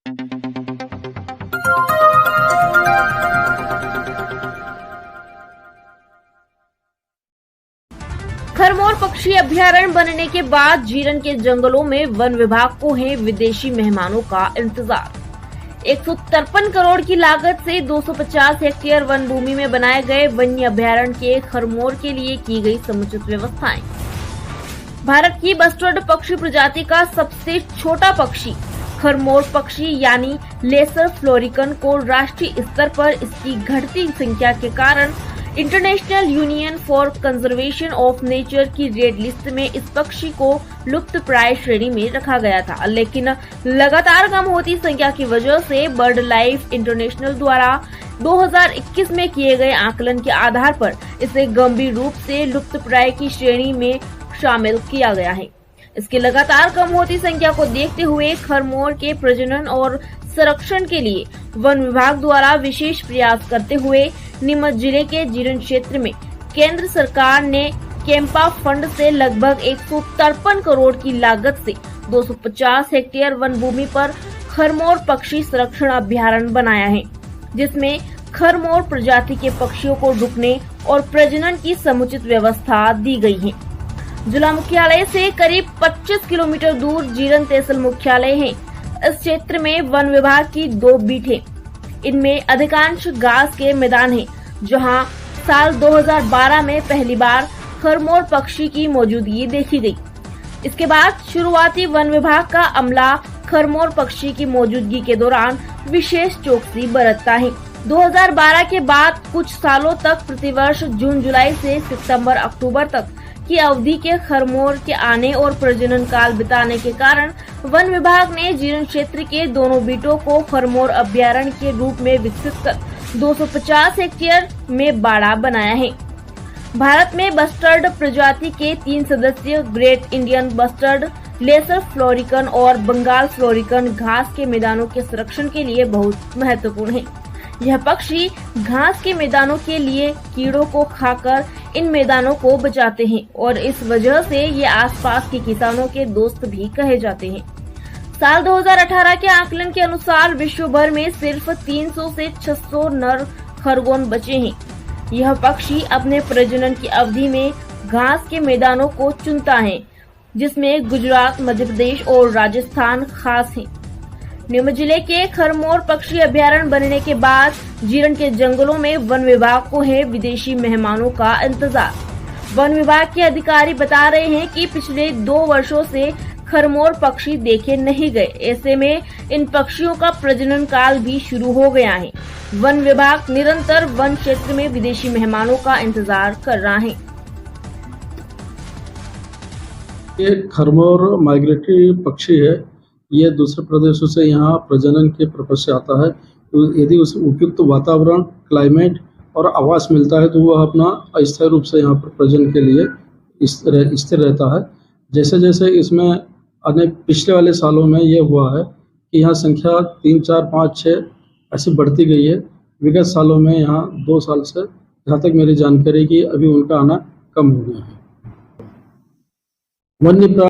खरमोर पक्षी अभयारण्य बनने के बाद जीरन के जंगलों में वन विभाग को है विदेशी मेहमानों का इंतजार। 153 करोड़ की लागत से 250 हेक्टेयर वन भूमि में बनाए गए वन्य अभयारण्य के खरमोर के लिए की गई समुचित व्यवस्थाएं। भारत की बस्टर्ड पक्षी प्रजाति का सबसे छोटा पक्षी खरमोर पक्षी यानी लेसर फ्लोरिकन को राष्ट्रीय स्तर पर इसकी घटती संख्या के कारण international union for conservation of nature की रेड लिस्ट में इस पक्षी को लुप्तप्राय श्रेणी में रखा गया था, लेकिन लगातार कम होती संख्या की वजह से बर्ड लाइफ इंटरनेशनल द्वारा 2021 में किए गए आकलन के आधार पर इसे गंभीर रूप से लुप्तप्राय की श्रेणी में शामिल किया गया है। इसकी लगातार कम होती संख्या को देखते हुए खरमोर के प्रजनन और संरक्षण के लिए वन विभाग द्वारा विशेष प्रयास करते हुए नीमच जिले के जीरन क्षेत्र में केंद्र सरकार ने कैंपा फंड से लगभग 153 करोड़ की लागत से 250 हेक्टेयर वन भूमि पर खरमोर पक्षी संरक्षण अभयारण्य बनाया है, जिसमें खरमोर प्रजाति के पक्षियों को रुकने और प्रजनन की समुचित व्यवस्था दी गई है। जिला मुख्यालय से करीब 25 किलोमीटर दूर जीरन तहसील मुख्यालय है। इस क्षेत्र में वन विभाग की 2 बीट है। इनमें अधिकांश घास के मैदान हैं, जहां साल 2012 में पहली बार खरमोर पक्षी की मौजूदगी देखी गई। इसके बाद शुरुआती वन विभाग का अमला खरमोर पक्षी की मौजूदगी के दौरान विशेष चौकसी बरतता है। 2012 के बाद कुछ सालों तक प्रतिवर्ष जून जुलाई से सितंबर अक्टूबर तक की अवधि के खरमोर के आने और प्रजनन काल बिताने के कारण वन विभाग ने जीरन क्षेत्र के दोनों बीटों को खरमोर अभयारण्य के रूप में विकसित कर 250 हेक्टेयर में बाड़ा बनाया है। भारत में बस्टर्ड प्रजाति के 3 सदस्य great Indian bustard, lesser florican और बंगाल फ्लोरिकन घास के मैदानों के संरक्षण के लिए बहुत महत्वपूर्ण है। यह पक्षी घास के मैदानों के लिए कीड़ों को खाकर इन मैदानों को बचाते हैं और इस वजह से ये आसपास के किसानों के दोस्त भी कहे जाते हैं। साल 2018 के आकलन के अनुसार विश्व भर में सिर्फ 300 से 600 नर खरगोन बचे हैं। यह पक्षी अपने प्रजनन की अवधि में घास के मैदानों को चुनता है, जिसमें गुजरात, मध्य प्रदेश और राजस्थान खास है। नीमच जिले के खरमोर पक्षी अभयारण्य बनने के बाद जीरन के जंगलों में वन विभाग को है विदेशी मेहमानों का इंतजार। वन विभाग के अधिकारी बता रहे हैं कि पिछले 2 वर्षों से खरमोर पक्षी देखे नहीं गए। ऐसे में इन पक्षियों का प्रजनन काल भी शुरू हो गया है। वन विभाग निरंतर वन क्षेत्र में विदेशी मेहमानों का इंतजार कर रहा है। ये खरमोर माइग्रेटरी पक्षी है। ये दूसरे प्रदेशों से यहाँ प्रजनन के पर्पज से आता है। तो यदि उसे उपयुक्त वातावरण, क्लाइमेट और आवास मिलता है तो वह अपना अस्थायी रूप से यहाँ पर प्रजनन के लिए स्थिर रहता है। जैसे जैसे इसमें अनेक पिछले वाले सालों में ये हुआ है कि यहाँ संख्या 3, 4, 5, 6 ऐसी बढ़ती गई है। विगत सालों में यहाँ 2 साल से, जहाँ तक मेरी जानकारी की, अभी उनका आना कम हो गया है। वन्य